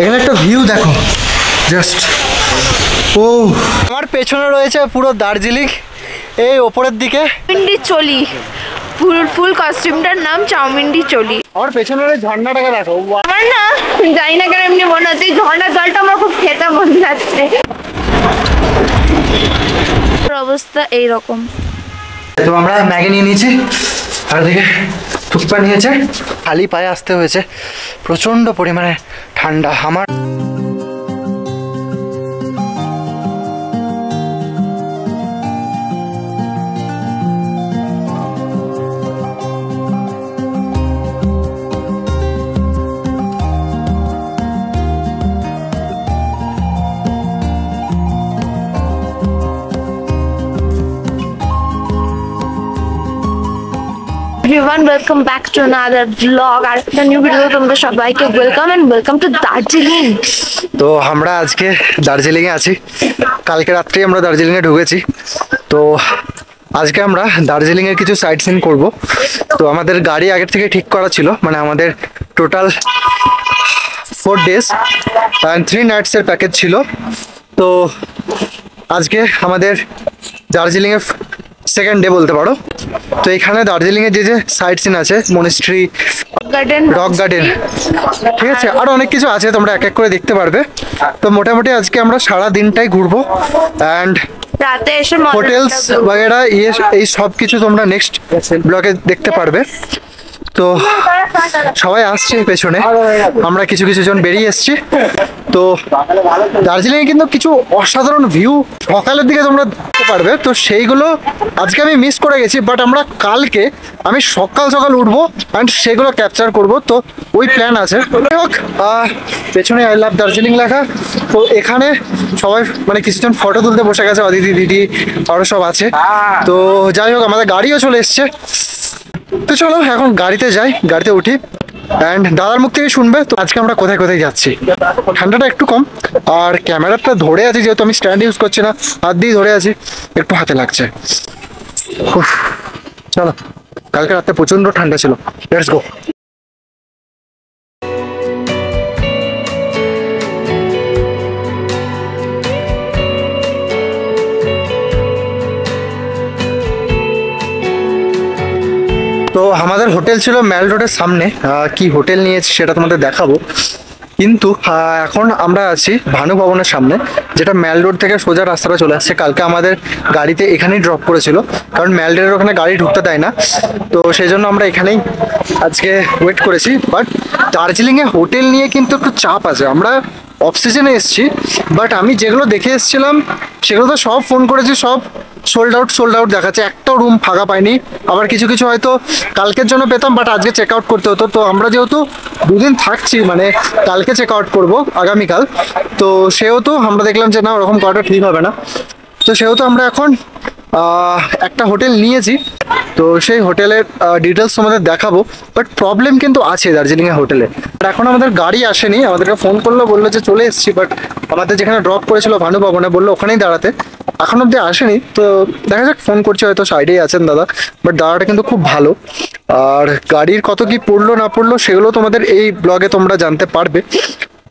এখানে একটা ভিউ দেখো জাস্ট। ও আমার পেছনে রয়েছে পুরো দার্জিলিং, এই ওপরের দিকে চাউমিনডি চলি, ফুল কস্টিউমটার নাম চাউমিনডি চলি। আমার পেছনের এই ঝর্ণাটাকে দেখো, আমার না জানি না কেন এমনি মনে হচ্ছে ঝর্ণার জলটা আমার খুব খেতে মন যাচ্ছে। অবস্থা এইরকম। তো আমরা ম্যাগি নিয়ে নিয়েছি, আর দিকে থুকপা নিয়েছে, খালি পায়ে আসতে হয়েছে, প্রচণ্ড পরিমাণে ঠান্ডা। আমার Everyone, welcome back to another vlog. আর একটা নিউ ভিডিও তোমরা সবাইকে ওয়েলকাম টু দার্জিলিং। তো আমরা আজকে দার্জিলিংয়ে আছি, কালকে রাত্রেই আমরা দার্জিলিংয়ে ঢুকেছি। তো আজকে আমরা দার্জিলিংয়ের কিছু সাইট সিন করবো। তো আমাদের গাড়ি আগের থেকে ঠিক করা ছিল, মানে আমাদের টোটাল 4 days and 3 nights-এর প্যাকেজ ছিল। তো আজকে আমাদের দার্জিলিংয়ে সেকেন্ড ডে বলতে পারো। তো এখানে দার্জিলিংয়ে যে সাইট সিন আছে, মনিস্ট্রি, রক গার্ডেন, ঠিক আছে, আরো অনেক কিছু আছে, তোমরা এক এক করে দেখতে পারবে। তো মোটামুটি আজকে আমরা সারা দিনটাই ঘুরবো অ্যান্ড রাতে এসে হোটেলস বাগেরা এই সব কিছু তোমরা নেক্সট ব্লগে দেখতে পারবে। তো সবাই আসছে পেছনে, আমরা কিছু কিছু জন বেরিয়ে এসছি। তো দার্জিলিংয়ে কিন্তু কিছু অসাধারণ ভিউ সকালের দিকে তোমরা দেখতে পারবে, তো সেইগুলো আজকে আমি মিস করে গেছি, বাট আমরা কালকে আমি সকাল সকাল উঠবো অ্যান্ড সেগুলো ক্যাপচার করব। তো ওই প্ল্যান আছে। যাই হোক, পেছনে আই লাভ দার্জিলিং লেখা। তো এখানে সবাই মানে কিছুজন ফটো তুলতে বসে গেছে, অদিতি দিদি আরও সব আছে। তো যাই হোক, আমাদের গাড়িও চলে এসছে। তো চলো এখন গাড়িতে যাই, গাড়িতে উঠি অ্যান্ড দাদার মুখ থেকে শুনবে তো আজকে আমরা কোথায় কোথায় যাচ্ছি। ঠান্ডাটা একটু কম, আর ক্যামেরাটা ধরে আছি যেহেতু আমি স্ট্যান্ড ইউজ করছি না, হাত দিয়ে ধরে আছি, একটু হাতে লাগছে। চলো, কালকে রাতে প্রচণ্ড ঠান্ডা ছিল, লেটস গো। তো আমাদের হোটেল ছিল ম্যাল রোডের সামনে, কি হোটেল নিয়েছি সেটা তোমাদের দেখাবো। কিন্তু এখন আমরা আছি ভানু ভবনের সামনে, যেটা ম্যাল রোড থেকে সোজা রাস্তাটা চলে আসছে। কালকে আমাদের গাড়িতে এখানেই ড্রপ করেছিল, কারণ ম্যাল রোডের ওখানে গাড়ি ঢুকতে দেয় না। তো সেই জন্য আমরা এখানেই আজকে ওয়েট করেছি। বাট দার্জিলিংয়ে হোটেল নিয়ে কিন্তু একটু চাপ আছে। আমরা অফ সিজনে এসেছি, বাট আমি যেগুলো দেখে এসেছিলাম সেগুলো তো সব ফোন করেছি, সব সোল্ড আউট দেখাচ্ছে, একটাও রুম ফাঁকা পাইনি। আবার কিছু কিছু হয়তো কালকের জন্য পেতাম, বাট আজকে চেক আউট করতে হতো। তো আমরা যেহেতু দুদিন থাকছি, মানে কালকে চেক আউট করবো আগামীকাল, তো সেহেতু আমরা দেখলাম যে না, ওরকম করাটা ঠিক হবে না। তো সেহেতু আমরা এখন একটা হোটেল নিয়েছি। তো সেই হোটেলের ডিটেলস তোমাদের দেখাবো। বাট প্রবলেম কিন্তু আছে দার্জিলিংয়ে হোটেলে। আর এখন আমাদের গাড়ি আসেনি, আমাদেরকে ফোন করলো, বললো যে চলে এসেছি, বাট আমাদের যেখানে ড্রপ করেছিল ভানু ভবনে বললো ওখানেই দাঁড়াতে, এখন অব্দি আসেনি। তো দেখা যাক, ফোন করছে, হয়তো সাইডেই আছেন দাদা। বাট দাদাটা কিন্তু খুব ভালো, আর গাড়ির কত কি পড়লো না পড়লো সেগুলো তোমাদের এই ব্লগে তোমরা জানতে পারবে।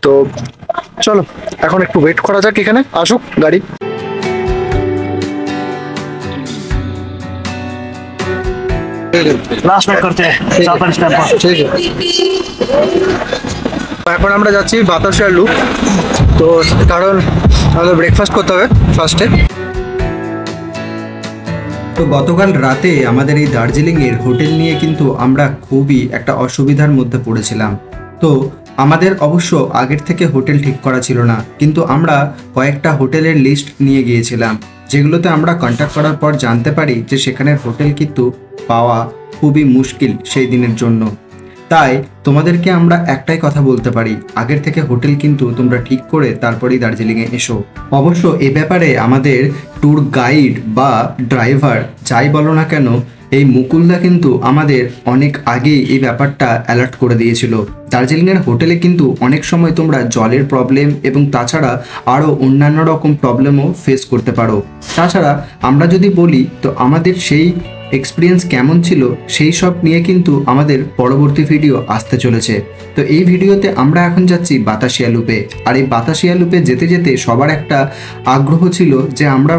তো চলো এখন একটু ওয়েট করা যাক, এখানে আসুক গাড়ি। এখন আমরা যাচ্ছি বাতাসিয়া লুপ। তো কারণ আমাদের ব্রেকফাস্ট করতে হবে ফার্স্টে। তো গতকাল রাতে আমাদের এই দার্জিলিংয়ের হোটেল নিয়ে কিন্তু আমরা খুবই একটা অসুবিধার মধ্যে পড়েছিলাম। তো আমাদের অবশ্য আগের থেকে হোটেল ঠিক করা ছিল না, কিন্তু আমরা কয়েকটা হোটেলের লিস্ট নিয়ে গিয়েছিলাম, যেগুলোতে আমরা কন্ট্যাক্ট করার পর জানতে পারি যে সেখানের হোটেল কিন্তু পাওয়া খুবই মুশকিল সেই দিনের জন্য। তাই তোমাদেরকে আমরা একটাই কথা বলতে পারি, আগের থেকে হোটেল কিন্তু তোমরা ঠিক করে তারপরেই দার্জিলিংয়ে এসো। অবশ্য এ ব্যাপারে আমাদের ট্যুর গাইড বা ড্রাইভার যাই বলো না কেন, এই মুকুলদা কিন্তু আমাদের অনেক আগেই এই ব্যাপারটা অ্যালার্ট করে দিয়েছিল। দার্জিলিংয়ের হোটেলে কিন্তু অনেক সময় তোমরা জলের প্রবলেম এবং তাছাড়া আরও অন্যান্য রকম প্রবলেমও ফেস করতে পারো। তাছাড়া আমরা যদি বলি তো আমাদের সেই এক্সপিরিয়েন্স কেমন ছিল সেই সব নিয়ে কিন্তু আমাদের পরবর্তী ভিডিও আসতে চলেছে। তো এই ভিডিওতে আমরা এখন যাচ্ছি বাতাসিয়া লুপে। আর এই বাতাসিয়া লুপে যেতে যেতে সবার একটা আগ্রহ ছিল যে আমরা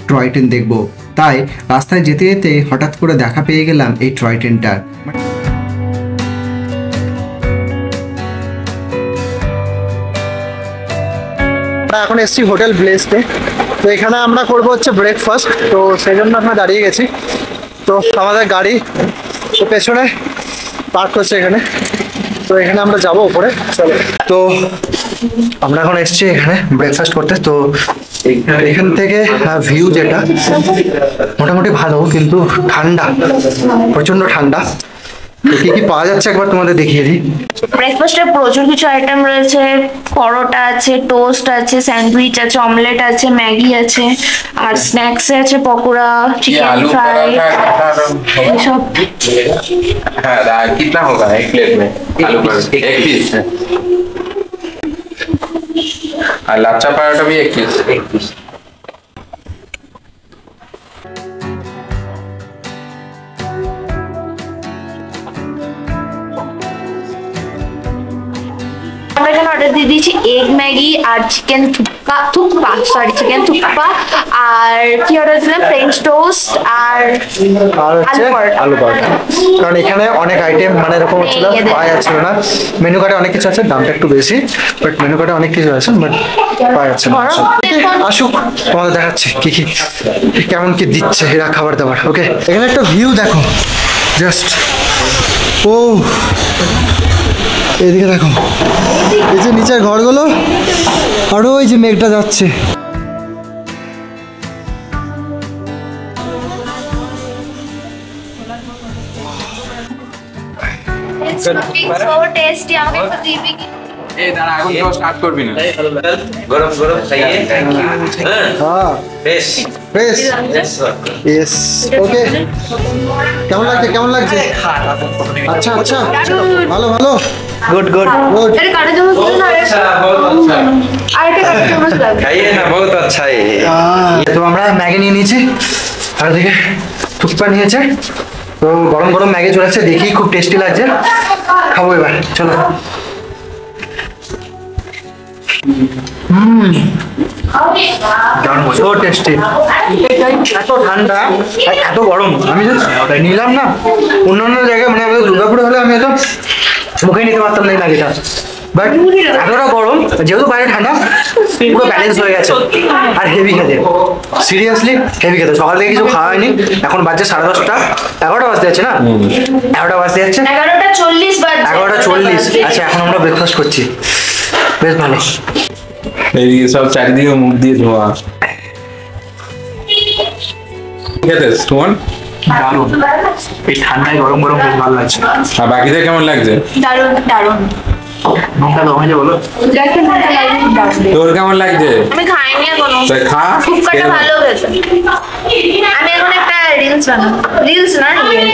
টয় ট্রেন দেখব, তাই রাস্তায় যেতে যেতে হঠাৎ করে দেখা পেয়ে গেলাম এই টয় ট্রেনটার। আমরা এখন এসছি হোটেল ব্লেসতে। তো এখানে আমরা করবো হচ্ছে ব্রেকফাস্ট, তো সেই জন্য আমরা দাঁড়িয়ে গেছি। তো আমাদের গাড়ি তো পেছনে পার্ক করছে এখানে, তো এখানে আমরা যাবো উপরে। চলো, তো আমরা এখন এসছি এখানে ব্রেকফাস্ট করতে। তো এখান থেকে ভিউ যেটা মোটামুটি ভালো, কিন্তু ঠান্ডা, প্রচন্ড ঠান্ডা। তো কি কি পাওয়া যাচ্ছে একবার তোমাদের দেখিয়ে দিই। ব্রেকফাস্টে প্রচুর কিছু আইটেম রয়েছে, পরোটা আছে, টোস্ট আছে, স্যান্ডউইচ আছে, অমলেট আছে, ম্যাগি আছে, আর স্ন্যাক্সে আছে পকোড়া, চিকেন ফ্রাই, এসব। हाँ कितना होगा एक प्लेट में आलू पराठा एक पीस और लाच्छा पराठा भी एक पीस আমরা এখানে অর্ডার দিয়ে দিয়েছি এগ ম্যাগি আর চিকেন চিকেন থুপ্পা, আর কি অর্ডার দিলাম, ফ্রেঞ্চ টোস্ট আর হচ্ছে আলু পরোটা। কারণ এখানে অনেক আইটেম মানে এরকম হচ্ছিল পাওয়া যাচ্ছিল না। মেনু কার্ডে অনেক কিছু আছে, দামটা একটু বেশি, বাট মেনু কার্ডে অনেক কিছু আছে, বাট পাওয়া যাচ্ছে না। আসুক, তোমাদের দেখাচ্ছি কি কি কেমন কি দিচ্ছে এরা খাবার দাবার। ওকে, এখানে একটা ভিউ দেখো, জাস্ট ও এদিকে দেখো, এই যে নিচের ঘরগুলো, আরো ওই যে মেঘটা যাচ্ছে। It's looking so tasty. আমাকে একটু দিবি কি? এই দাঁড়া এখন তো স্টার্ট করবি না गरम गरम चाहिए थैंक यू হ্যাঁ, फ्रेश বেশ, ইয়েস, ওকে। কেমন লাগছে, কেমন লাগছে? আচ্ছা আচ্ছা, ভালো ভালো, গুড গুড গুড। আরে কাটা চামচ দিন না, बहुत अच्छा আর একটা কাটা চামচ লাগবে। खाइए ना बहुत अच्छा है তো আমরা ম্যাগি নিয়ে নিয়েছি, আর দিকে থুকপা নিয়েছে। তো গরম গরম ম্যাগি চলে আসছে, দেখি খুব টেস্টি লাগছে, খাবো এবার। চলো। সো টেস্টি, এত ঠান্ডা আর এত গরম। আমি যে নিলাম না, অন্যান্য জায়গায় মানে আমাদের দুর্গাপুরে হলে আমি এত মুখে নিতে পারতাম না এই ম্যাগিটা, বাট এতটা গরম, যেহেতু বাইরে ঠান্ডা, পুরো ব্যালেন্স হয়ে গেছে। আর হেভি খেতে, সিরিয়াসলি হেভি খেতে। সকাল থেকে কিছু খাওয়া হয়নি, এখন বাজছে 10:30, 11টা বাজতে যাচ্ছে না, 11টা বাজতে যাচ্ছে, 11:40 বাজছে। 11:40। আচ্ছা, এখন আমরা ব্রেকফাস্ট করছি, বেশ ভালো। এইদিকে সব চারিদিকে মুখ দিয়ে ধোয়া খেতে সুমন দারুণ, এই ঠান্ডায় গরম গরম বেশ ভালো লাগছে। আর বাকিদের কেমন লাগছে দারুণ দারুণ। নুনটা কম হয়েছে বলো? দেখেন এটা লাগবে দারুণ। তোর কেমন লাগছে আমি খাইনি এখনো। তা খা ফুচকাটা ভালো হয়েছে। আমি এখন একটা রিলস বানাবো, রিলস না রিল।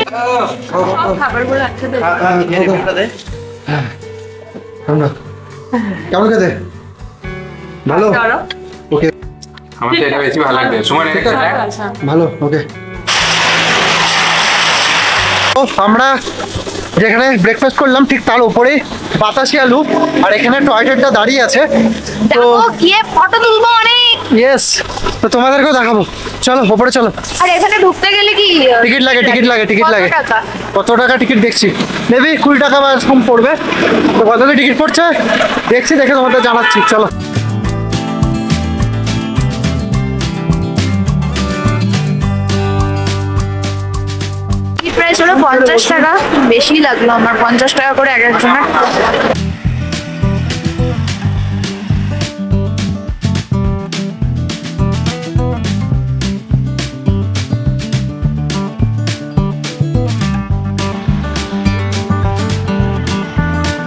খাবারগুলো একসাথে কেমন খেতে? ভালো, ধরো। ওকে, আমার তো এটা বেশি ভালো লাগছে সুমন এটা দেখ। ভালো, ওকে। তো আমরা যেখানে ব্রেকফাস্ট করলাম ঠিক তার উপরেই বাতাসিয়া লুপ, আর এখানে টয়লেটটা দাঁড়িয়ে আছে। তো দেখো গিয়ে ফটো তুলবো অনেক। ইয়েস, তো তোমাদেরকেও দেখাবো, চলো ওপরে চলো। আর এখানে ঢুকতে গেলে কি টিকিট লাগে, টিকিট লাগে, টিকিট কত লাগে। টাকা? কত টাকা টিকিট দেখছি, মেবি 20 টাকা বা এরকম পড়বে। তো কত টিকিট পড়ছে দেখছি, দেখে তোমাদের জানাচ্ছি, চলো। টিকিট প্রাইস হলো 50 টাকা, বেশি লাগলো আমার, 50 টাকা করে এক একজনের।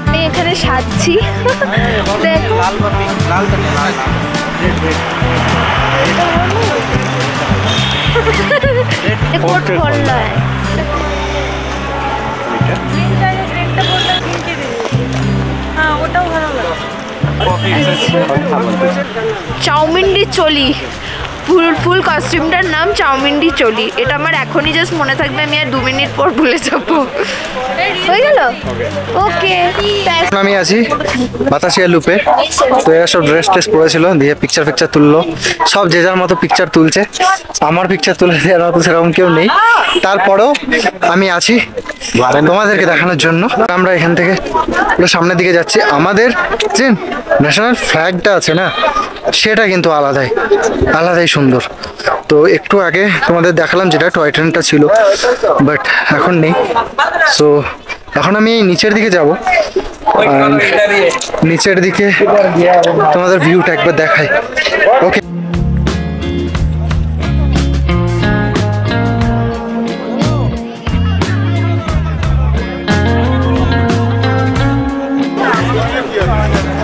আমি এখানে সাজছি, দেখো কোট পরলো। চাউমিন দিয়ে চলি, ফুল কস্টিউমটার নাম চাউমিনডি চলি। এটা আমার এখনই জাস্ট মনে থাকবে, আমি আর 2 মিনিট পর ভুলে যাবো। হয়ে গেল? ওকে। আমি আছি বাতাসিয়া লুপে। তো এরা সব ড্রেস ট্রেস পরেছিল, দিয়ে পিকচার তুললো। সব যে যার মতো পিকচার তুলছে। আমার পিকচার তুলে দেওয়ার মতো সেরকম কেউ নেই। তারপরেও আমি আছি তোমাদেরকে দেখানোর জন্য। আমরা এখান থেকে পুরো সামনের দিকে যাচ্ছি। আমাদের যে ন্যাশনাল ফ্ল্যাগটা আছে না, সেটা কিন্তু আলাদাই সুন্দর। তো একটু আগে তোমাদের দেখালাম যেটা টয় ট্রেনটা ছিল, বাট এখন নেই। সো এখন আমি নিচের দিকে যাব, নিচের দিকে তোমাদের ভিউটা একবার দেখাই। ওকে,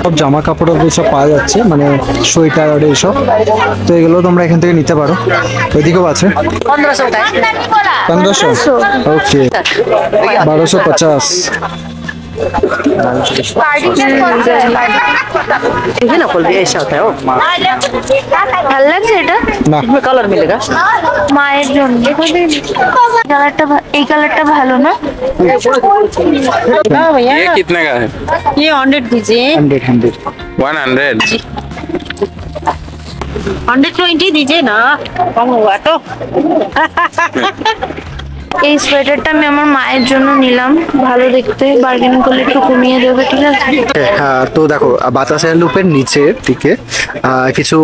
সব জামা কাপড় সব পাওয়া যাচ্ছে, মানে সোয়েটার আর এইসব। তো এগুলো তোমরা এখান থেকে নিতে পারো। ওইদিকেও আছে 1500। ওকে, 1250। ভালো লাগছে এটা না, कलर मिलेगा মায়ের জন্য। এই কালারটা ভালো না? हाँ भैया ये कितने का है? ये 100 दीजिए 100 100। 120 दीजिए ना, कम हुआ तो এই সোয়েটারটা আমি আমার মায়ের জন্য নিলাম, ভালো দেখতে, বার্গেনিং করলে একটু কমিয়ে দেবে, ঠিক আছে? তো দেখো বাতাসের লুপের নিচের দিকে কিছু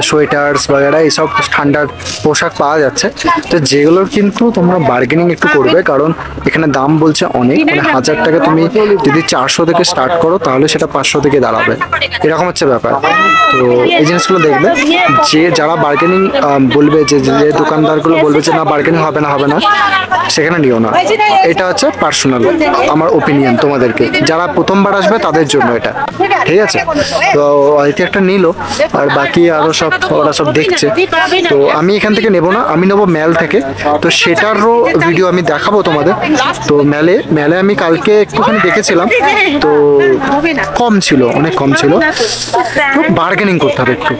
সোয়েটার্স বাগেরা এইসব ঠান্ডার পোশাক পাওয়া যাচ্ছে। তো যেগুলোর কিন্তু তোমরা বার্গেনিং একটু করবে, কারণ এখানে দাম বলছে অনেক, মানে 1000 টাকা তুমি যদি 400 থেকে স্টার্ট করো তাহলে সেটা 500 থেকে দাঁড়াবে, এরকম হচ্ছে ব্যাপার। তো এই জিনিসগুলো দেখবে, যে যারা বার্গেনিং বলবে, যে দোকানদারগুলো বলবে যে না বার্গেনিং হবে না, সেখানে নিও না। এটা হচ্ছে পার্সোনাল আমার ওপিনিয়ন তোমাদেরকে, যারা প্রথমবার আসবে তাদের জন্য এটা, ঠিক আছে? তো আইতে একটা নিল, আর বাকি আরো সব ওরা সব দেখছে। তো আমি এখান থেকে নেব না, আমি নেবো ম্যাল থেকে। তো সেটারও ভিডিও আমি দেখাবো তোমাদের। তো ম্যালে আমি কালকে একটুখানি দেখেছিলাম, তো কম ছিল, অনেক কম ছিল। তো বার্গেনিং করতে হবে একটু।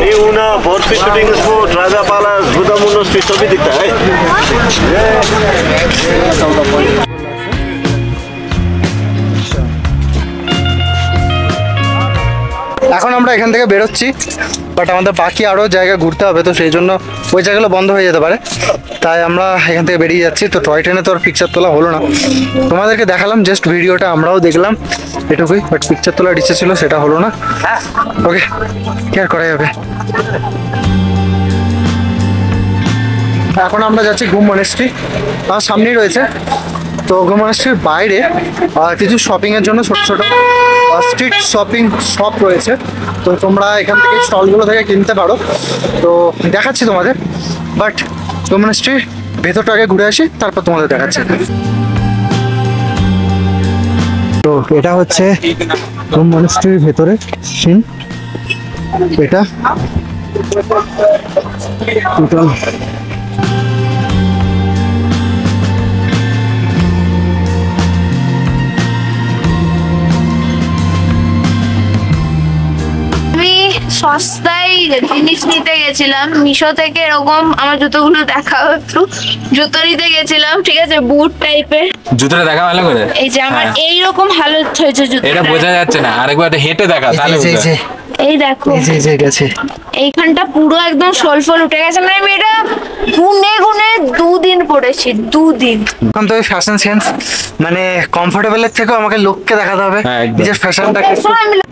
ये उना बहुत सी शूटिंग इसको राजापाला भूदामुंडो स्ट्रीट सभी दिखता है। এখন আমরা এখান থেকে বেরোচ্ছি, বাট আমাদের বাকি আরও জায়গা ঘুরতে হবে, তো সেই জন্য ওই জায়গাগুলো বন্ধ হয়ে যেতে পারে, তাই আমরা এখান থেকে বেরিয়ে যাচ্ছি। তো টয় ট্রেনে তো আর পিকচার তোলা হলো না, তোমাদেরকে দেখালাম জাস্ট ভিডিওটা, আমরাও দেখলাম এটুকুই, বাট পিকচার তোলার ইচ্ছে ছিল, সেটা হলো না। ওকে, কি আর করা যাবে। এখন আমরা যাচ্ছি ঘুম মনেস্ট্রি, আমার সামনেই রয়েছে। তো ঘুম মনেস্ট্রির বাইরে কিছু শপিংয়ের জন্য ছোট ছোট স্ট্রিট শপিং শপ রয়েছে, তো তোমরা এখান থেকে স্টলগুলো থেকে কিনতে পারো। তো দেখাচ্ছি তোমাদের, বাট ঘুম মনেস্ট্রির ভেতরটা আগে ঘুরে আসি, তারপর তোমাদের দেখাচ্ছি। তো এটা হচ্ছে ঘুম মনেস্ট্রির ভেতরে সিন, এটা টোটাল সস্তায় জিনিস নিতে গেছিলাম মিশো থেকে, এরকম আমার জুতোগুলো দেখাও একটু। জুতো নিতে গেছিলাম, ঠিক আছে, বুট টাইপের। জুতোটা দেখা ভালো করে, এই যে আমার এইরকম হালত হয়েছে জুতো, এটা বোঝা যাচ্ছে না, আরেকবার হেঁটে দেখা তাহলে এই দেখো গেছে এইখানটা পুরো একদম সোল উঠে গেছে, মানে আমি এটা গুনে 2 দিন পরেছি, 2 দিন। এখন তো ফ্যাশন সেন্স, মানে কমফোর্টেবলের থেকেও আমাকে লোককে দেখাতে হবে নিজের ফ্যাশনটাকে।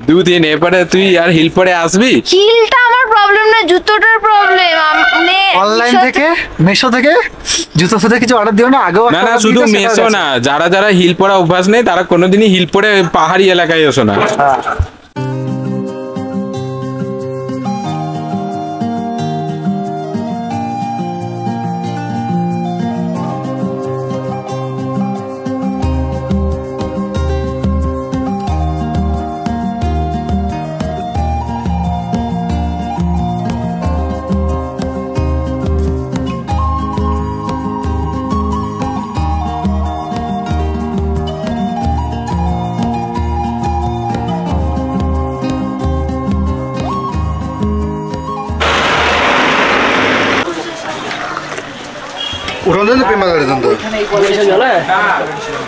2 দিন এরপরে তুই আর হিল পরে আসবি? হিলটা আমার প্রবলেম না, জুতোটার প্রবলেম। মানে অনলাইন থেকে, মিশো থেকে জুতো ফুতো কিছু অর্ডার দিও না আগেও। না শুধু মেসো না, যারা হিল পরা অভ্যাস নেই তারা কোনোদিনই হিল পরে পাহাড়ি এলাকায় এসো না। 우선은 prima कर देता हूँ।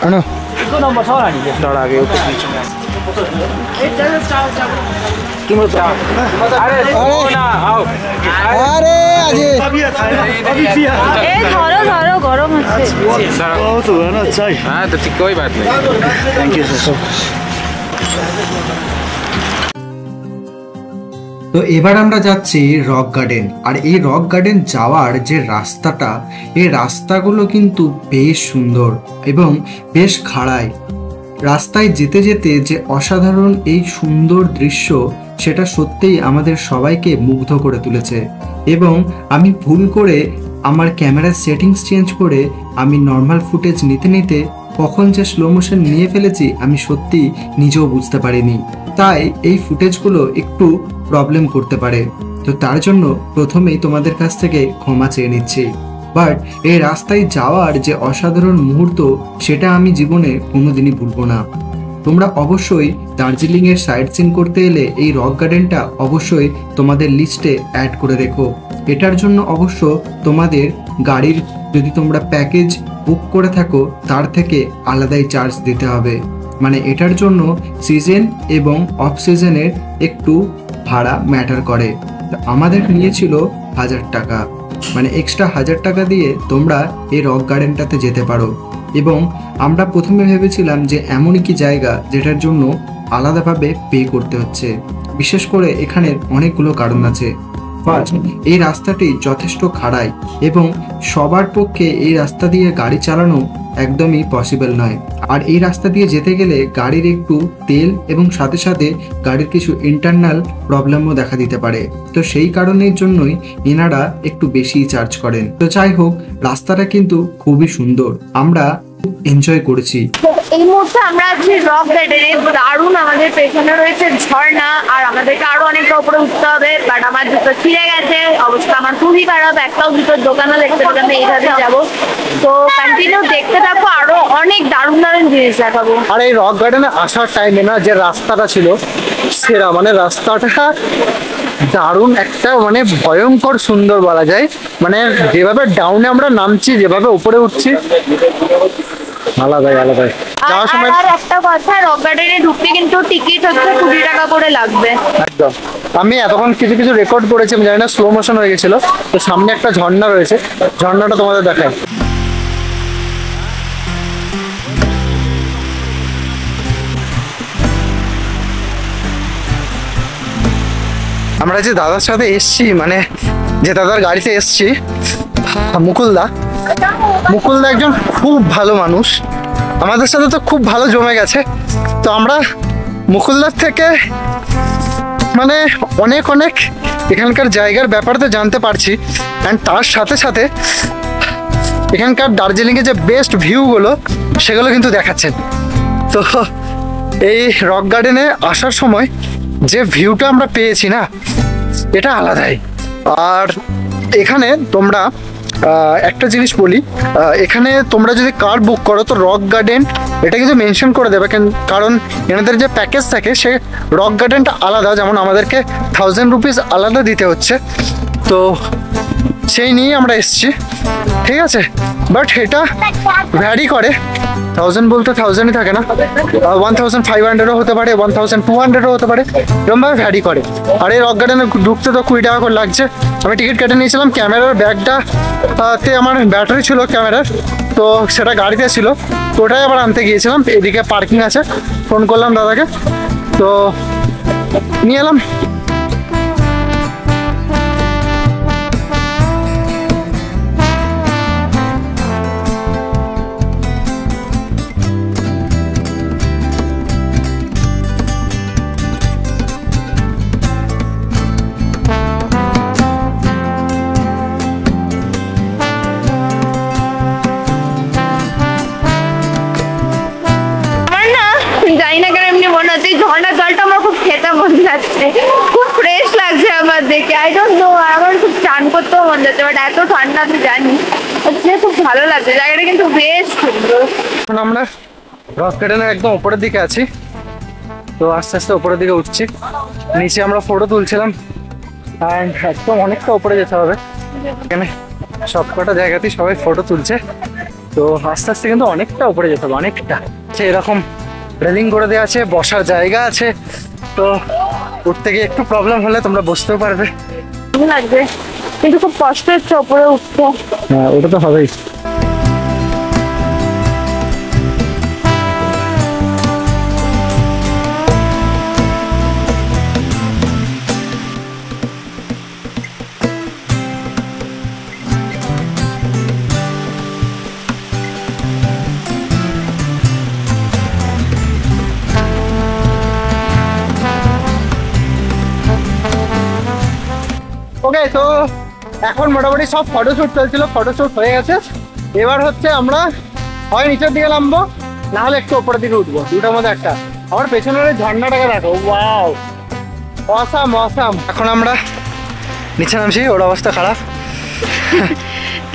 है ना? थोड़ा आगे ऊपर नीचे। अरे अजय। ए धरो धरो गरम হচ্ছে बहुत हुआ ना अच्छा ही। हाँ तो ठीक कोई बात नहीं। Thank you sir. তো এবার আমরা যাচ্ছি রক গার্ডেন। আর এই রক গার্ডেন যাওয়ার যে রাস্তাটা, এই রাস্তাগুলো কিন্তু বেশ সুন্দর এবং বেশ খাড়াই। রাস্তায় যেতে যেতে যে অসাধারণ এই সুন্দর দৃশ্য, সেটা সত্যিই আমাদের সবাইকে মুগ্ধ করে তুলেছে। এবং আমি ভুল করে আমার ক্যামেরার সেটিংস চেঞ্জ করে আমি নর্মাল ফুটেজ নিতে নিতে কখন যে স্লো মোশন নিয়ে ফেলেছি আমি সত্যি নিজেও বুঝতে পারিনি। তাই এই ফুটেজগুলো একটু প্রবলেম করতে পারে। তো তার জন্য প্রথমেই তোমাদের কাছ থেকে ক্ষমা চেয়ে নিচ্ছি। বাট এই রাস্তায় যাওয়ার যে অসাধারণ মুহূর্ত, সেটা আমি জীবনে কোনোদিনই ভুলবো না। তোমরা অবশ্যই দার্জিলিংয়ের সাইট সিন করতে এলে এই রক গার্ডেনটা অবশ্যই তোমাদের লিস্টে অ্যাড করে রেখো। এটার জন্য অবশ্য তোমাদের গাড়ির যদি তোমরা প্যাকেজ বুক করে থাকো তার থেকে আলাদাই চার্জ দিতে হবে। মানে এটার জন্য সিজন এবং অফ সিজনের একটু ভাড়া ম্যাটার করে। তো আমাদের নিয়েছিল 1000 টাকা, মানে এক্সট্রা 1000 টাকা দিয়ে তোমরা এই রক গার্ডেনটাতে যেতে পারো। এবং আমরা প্রথমে ভেবেছিলাম যে এমনই কি জায়গা যেটার জন্য আলাদাভাবে পে করতে হচ্ছে। বিশেষ করে এখানে অনেকগুলো কারণ আছে। ফার্স্ট, এই রাস্তাটি যথেষ্ট খাড়াই এবং সবার পক্ষে এই রাস্তা দিয়ে গাড়ি চালানো একদমই পসিবল নয়। আর এই রাস্তা দিয়ে যেতে গেলে গাড়ির একটু তেল এবং সাথে সাথে গাড়ির কিছু ইন্টারনাল প্রবলেমও দেখা দিতে পারে। তো সেই কারণের জন্যই এনারা একটু বেশি চার্জ করেন। তো যাই হোক, রাস্তাটা কিন্তু খুবই সুন্দর, আমরা এনজয় করেছি। এই মুহূর্তে আমরা আছি রক গার্ডেনে। দারুণ, আমাদের পেছনে রয়েছে ঝর্ণা আর আমাদেরকে আরো অনেকটা উপরে উঠতে হবে। বাট আমার জুতো ছিঁড়ে গেছে, অবস্থা আমার খুবই খারাপ। একটাও জুতোর দোকানও দেখতে পেলাম না, এইভাবে যাবো। তো কন্টিনিউ দেখতে থাকবো, আরো অনেক দারুণ দারুণ জিনিস দেখাবো। আর এই রক গার্ডেনে আসার টাইমে না যে রাস্তাটা ছিল সেরা, মানে রাস্তাটা দারুণ একটা, মানে ভয়ঙ্কর সুন্দর বলা যায়। মানে যেভাবে ডাউনে আমরা নামছি, যেভাবে উপরে উঠছি, আলাদাই আলাদাই। যাওয়ার সময় আর একটা কথা, রক গার্ডেনে ঢুকতে কিন্তু টিকিট হচ্ছে 20 টাকা করে লাগবে। একদম। আমি এতক্ষণ কিছু কিছু রেকর্ড করেছি, আমি জানি না স্লো মোশন হয়ে গেছিল। তো সামনে একটা ঝর্ণা রয়েছে, ঝর্ণাটা তোমাদের দেখায়। আমরা যে দাদার সাথে এসছি, মানে যে দাদার গাড়িতে এসছি, মুকুলদা একজন খুব ভালো মানুষ। আমাদের সাথে তো খুব ভালো জমে গেছে। তো আমরা মুকুলদার থেকে মানে অনেক অনেক এখানকার জায়গার ব্যাপার তো জানতে পারছি। অ্যান্ড তার সাথে সাথে এখানকার দার্জিলিংয়ে যে বেস্ট ভিউগুলো সেগুলো কিন্তু দেখাচ্ছেন। তো এই রক গার্ডেনে আসার সময় যে ভিউটা আমরা পেয়েছি না, এটা আলাদাই। আর এখানে তোমরা একটা জিনিস বলি, এখানে তোমরা যদি কার বুক করো তো রক গার্ডেন এটা কিন্তু মেনশন করে দেবে, কারণ এনাদের যে প্যাকেজ থাকে সে রক গার্ডেনটা আলাদা, যেমন আমাদেরকে 1000 রুপিস আলাদা দিতে হচ্ছে। তো সেই নিয়েই আমরা এসছি, ঠিক আছে। বাট এটা ভ্যারি করে, 1000 বলতে 1000ই থাকে না, 1500ও হতে পারে, 1200ও হতে পারে, এরকমভাবে ভ্যারি করে। আর এই রক গার্ডেনে ঢুকতে তো 20 টাকা করে লাগছে। আমি টিকিট কেটে নিয়েছিলাম। ক্যামেরার ব্যাগটাতে আমার ব্যাটারি ছিল ক্যামেরার, তো সেটা গাড়িতে ছিল, তো ওটাই আবার আনতে গিয়েছিলাম। এদিকে পার্কিং আছে, ফোন করলাম দাদাকে, তো নিয়ে এলাম। জানি না কেন এমনি মনে হচ্ছে ঝর্ণার জলটা আমার খুব খেতে মন যাচ্ছে, খুব ফ্রেশ লাগছে আমার দেখে। আই ডোন্ট নো, আমার খুব চান করতেও মন যাচ্ছে, বাট এত ঠান্ডা আমি জানি, হচ্ছে খুব ভালো লাগছে। জায়গাটা কিন্তু বেশ সুন্দর। এখন আমরা রক গার্ডেনের একদম উপরের দিকে আছি, তো আস্তে আস্তে উপরের দিকে উঠছি। নিচে আমরা ফটো তুলছিলাম, অ্যান্ড একদম অনেকটা উপরে যেতে হবে। এখানে সবকটা জায়গাতেই সবাই ফটো তুলছে। তো আস্তে আস্তে কিন্তু অনেকটা উপরে যেতে হবে, অনেকটা। এরকম রেলিং করে দেওয়া আছে, বসার জায়গা আছে। তো উঠতে গিয়ে একটু প্রবলেম হলে তোমরা বুঝতেও পারবে। লাগবে, কিন্তু খুব কষ্ট হচ্ছে উপরে উঠতে। হ্যাঁ, ওটা তো হবেই। ওকে, তো এখন মোটামুটি সব ফটোশ্যুট চলছিল, ফটোশ্যুট হয়ে গেছে। এবার হচ্ছে আমরা হয় নিচের দিকে নামবো, না হলে একটু উপরের দিকে উঠবো, দুটার মধ্যে একটা। আমার পেছনের ঝর্ণাটাকে দেখো, ওয়াও, অসাম অসাম। এখন আমরা নিচে নামছি, ওর অবস্থা খারাপ।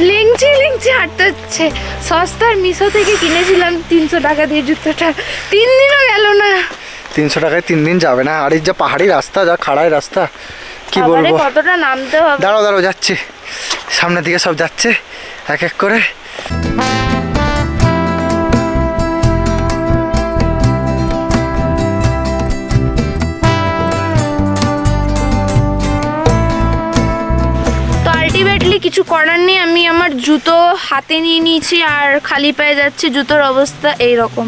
লিংচি লিংচি হাঁটতে হচ্ছে। সস্তার মিশো থেকে কিনেছিলাম 300 টাকা দিয়ে জুতোটা, 3 দিনও গেল না। 300 টাকায় 3 দিন যাবে না। আর এই যা পাহাড়ি রাস্তা, যা খাড়াই রাস্তা, কি বলবো। কতটা নামতে হবে। দাঁড়াও দাঁড়াও, যাচ্ছে সামনের দিকে, সব যাচ্ছে এক এক করে। আলটিমেটলি কিছু করার নেই, আমি আমার জুতো হাতে নিয়ে নিয়েছি আর খালি পায়ে যাচ্ছি। জুতোর অবস্থা এই রকম,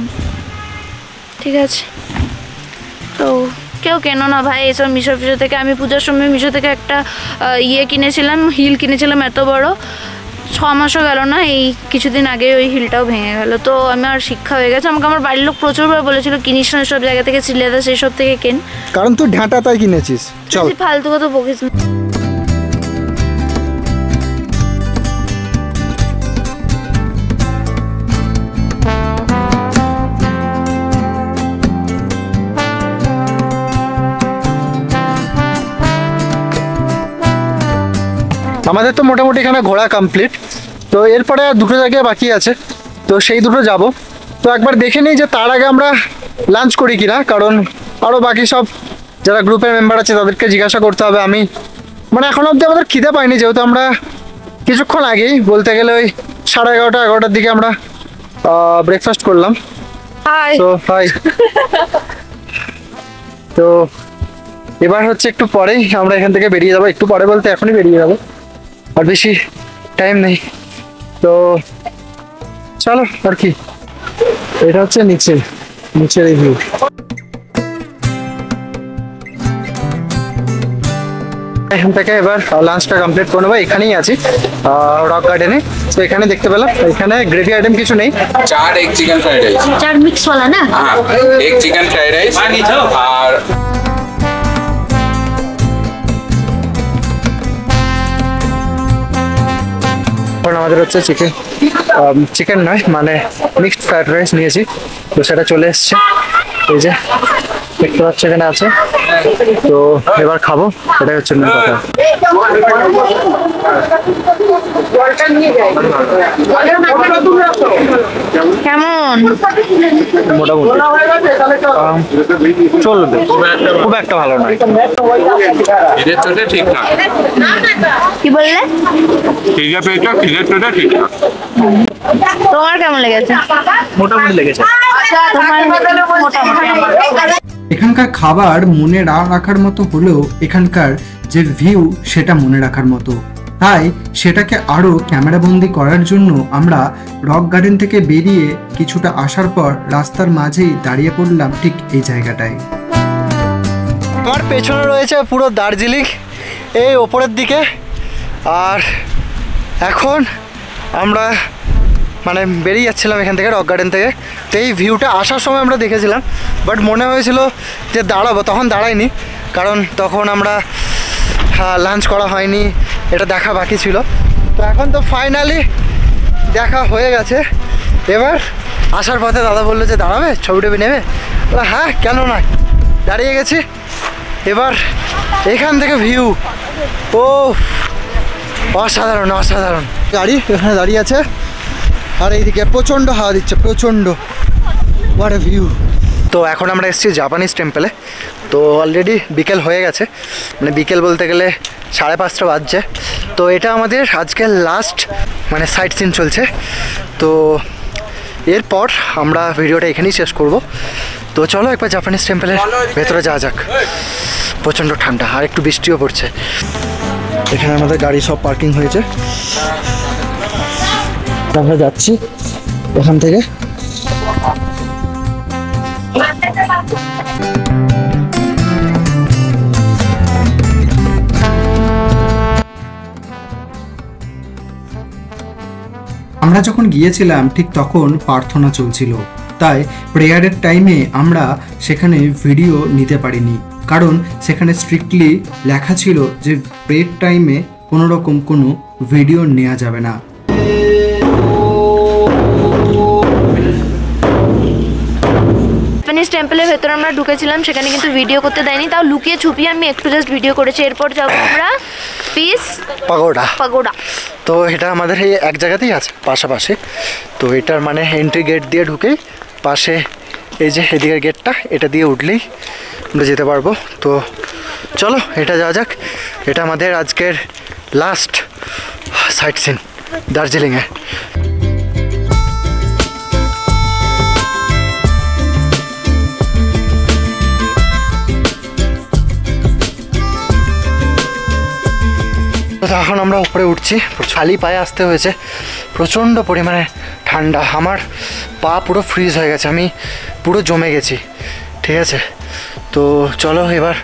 ঠিক আছে। তো কেউ কেনো না ভাই এসব মিশো ফিশো থেকে। আমি পূজার সময় মিশো থেকে একটা কিনেছিলাম, হিল কিনেছিলাম এত বড়, 6 মাসও গেল না, এই কিছুদিন আগে ওই হিলটাও ভেঙে গেল। তো আমার শিক্ষা হয়ে গেছে। আমাকে আমার বাড়ির লোক প্রচুরবার বলেছিল কিনিস না সব জায়গা থেকে, সিলেদা সেই সব থেকে কেন, কারণ তুই ঢাঁটা তাই কিনেছিস। চল, ফালতু কথা বকিস। আমাদের তো মোটামুটি এখানে ঘোরা কমপ্লিট। তো এরপরে আর দুটো জায়গায় বাকি আছে, তো সেই দুটো যাব। তো একবার দেখে নিই যে তার আগে আমরা লাঞ্চ করি কিনা, কারণ আরও বাকি সব যারা গ্রুপের মেম্বার আছে তাদেরকে জিজ্ঞাসা করতে হবে। আমি মানে এখন অবধি আমাদের খিদে পাইনি, যেহেতু আমরা কিছুক্ষণ আগেই বলতে গেলে ওই 11:30-11টার দিকে আমরা ব্রেকফাস্ট করলাম। তো হাই। তো এবার হচ্ছে একটু পরেই আমরা এখান থেকে বেরিয়ে যাবো, একটু পরে বলতে এখনই বেরিয়ে যাবো, আর বেশি টাইম নেই। তো চলো আর কি, এটা হচ্ছে নিচের এই ভিউ। এখান থেকে এবার লাঞ্চটা কমপ্লিট করে নেবো। এখানেই আছি রক গার্ডেনে। তো এখানে দেখতে পেলাম এখানে গ্রেভি আইটেম কিছু নেই, 4 egg chicken fried rice, 4 mix वाला না। হ্যাঁ, এগ চিকেন ফ্রাইড রাইস। আর এখন আমাদের হচ্ছে চিকেন নয় মানে মিক্সড ফ্রাইড রাইস নিয়েছি। তো সেটা চলে এসছে, এই যে দেখতে পাচ্ছ এখানে আছে। তো এবার খাবো, এটাই হচ্ছে মেন কথা। কেমন মোটামুটি চলবে, খুব একটা ভালো নয়। খিদের চোটে ঠিকঠাক, কি বললে? খিদে পেয়েছো, খিদের চোটে ঠিকঠাক। তোমার কেমন লেগেছে? মোটামুটি লেগেছে। এখানকার খাবার মনে না রাখার মতো হলেও এখানকার যে ভিউ সেটা মনে রাখার মতো। তাই সেটাকে আরও ক্যামেরাবন্দি করার জন্য আমরা রক গার্ডেন থেকে বেরিয়ে কিছুটা আসার পর রাস্তার মাঝেই দাঁড়িয়ে পড়লাম ঠিক এই জায়গাটায়। আমার পেছনে রয়েছে পুরো দার্জিলিং এই ওপরের দিকে। আর এখন আমরা মানে বেরিয়ে যাচ্ছিলাম এখান থেকে রক গার্ডেন থেকে। তো এই ভিউটা আসার সময় আমরা দেখেছিলাম, বাট মনে হয়েছিল যে দাঁড়াবো, তখন দাঁড়াইনি, কারণ তখন আমরা লাঞ্চ করা হয়নি, এটা দেখা বাকি ছিল। তো এখন তো ফাইনালি দেখা হয়ে গেছে। এবার আসার পথে দাদা বললো যে দাঁড়াবে, ছবি টবি নেবে। হ্যাঁ, কেন নয়, দাঁড়িয়ে গেছি। এবার এখান থেকে ভিউ, ও অসাধারণ অসাধারণ। গাড়ি এখানে দাঁড়িয়ে আছে আর এইদিকে প্রচণ্ড হাওয়া দিচ্ছে, প্রচণ্ড। What a view. তো এখন আমরা এসেছি জাপানিজ টেম্পলে। তো অলরেডি বিকেল হয়ে গেছে, মানে বিকেল বলতে গেলে 5:30 বাজছে। তো এটা আমাদের আজকের লাস্ট মানে সাইট সিন চলছে। তো এরপর আমরা ভিডিওটা এখানেই শেষ করব। তো চলো একবার জাপানিজ টেম্পলের ভেতরে যাওয়া যাক। প্রচণ্ড ঠান্ডা আর একটু বৃষ্টিও পড়ছে। এখানে আমাদের গাড়ি সব পার্কিং হয়েছে, আমরা যাচ্ছি এখান থেকে। আমরা যখন গিয়েছিলাম ঠিক তখন প্রার্থনা চলছিল, তাই প্রেয়ারের টাইমে আমরা সেখানে ভিডিও নিতে পারিনি, কারণ সেখানে স্ট্রিক্টলি লেখা ছিল যে প্রেয়ার টাইমে কোনো রকম কোনো ভিডিও নেওয়া যাবে না। জাপানিজ টেম্পলের ভেতরে আমরা ঢুকেছিলাম, সেখানে কিন্তু ভিডিও করতে দেয়নি, তাও লুকিয়ে ছুপিয়ে আমি একটু জাস্ট ভিডিও করেছি। এরপর যাবো আমরা পিস পাগোডা। তো এটা আমাদের এই এক জায়গাতেই আছে পাশাপাশি। তো এটার মানে এন্ট্রি গেট দিয়ে ঢুকেই পাশে এই যে এদিকের গেটটা, এটা দিয়ে উঠলেই আমরা যেতে পারবো। তো চলো এটা যাওয়া যাক। এটা আমাদের আজকের লাস্ট সাইট সিন দার্জিলিংয়ে। তো এখন আমরা উপরে উঠছি, খালি পায়ে আসতে হয়েছে, প্রচণ্ড পরিমাণে ঠান্ডা। আমার পা পুরো ফ্রিজ হয়ে গেছে, আমি পুরো জমে গেছি। ঠিক আছে, তো চলো এবার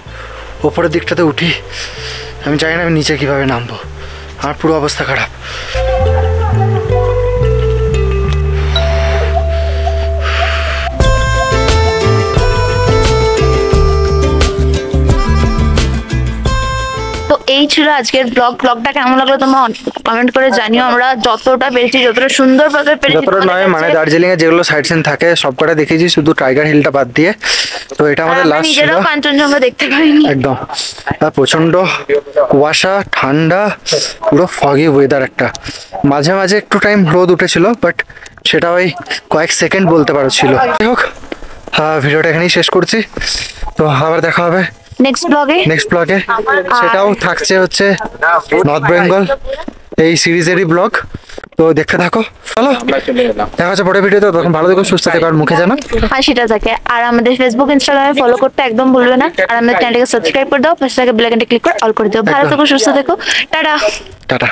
ওপরের দিকটাতে উঠি। আমি জানি না আমি নিচে কীভাবে নামবো, আমার পুরো অবস্থা খারাপ। তো এই ছিল আজকের ব্লগটা কেমন লাগলো তোমরা কমেন্ট করে জানিও। আমরা যতটা পেরেছি, যতটা সুন্দরভাবে পেরেছি, যতটা নয় মানে দার্জিলিং এ যেগুলো সাইট সিন থাকে সবকটা দেখেছি, শুধু টাইগার হিলটা বাদ দিয়ে। তো এটা আমাদের লাস্ট ছিল। নিজেরাও কাঞ্চনজঙ্ঘা দেখতে পাইনি একদম প্রচন্ড কুয়াশা, ঠান্ডা, পুরো ফগি ওয়েদার একটা। মাঝে মাঝে একটু টাইম রোদ উঠেছিল, বাট সেটা ওই কয়েক সেকেন্ড বলতে পারো ছিল। যাই হোক, ভিডিওটা এখানেই শেষ করছি। তো আবার দেখা হবে নেক্সট ব্লগে। সেটাও থাকছে হচ্ছে নর্থ বেঙ্গল এই সিরিজেরই ব্লগ। তো দেখতে থাকো। চলো দেখা হচ্ছে পরের ভিডিওতে। তখন ভালো থেকো, সুস্থ থেকো, আর মুখে জানো হাসিটা থাকে। আর আমাদের ফেসবুক ইনস্টাগ্রামে ফলো করতে একদম ভুলবে না। আর আমাদের চ্যানেলটাকে সাবস্ক্রাইব করে দাও, পাশে থাকা বেল আইকনটা ক্লিক করে অল করে দাও। ভালো থেকো, সুস্থ থেকো, টাটা।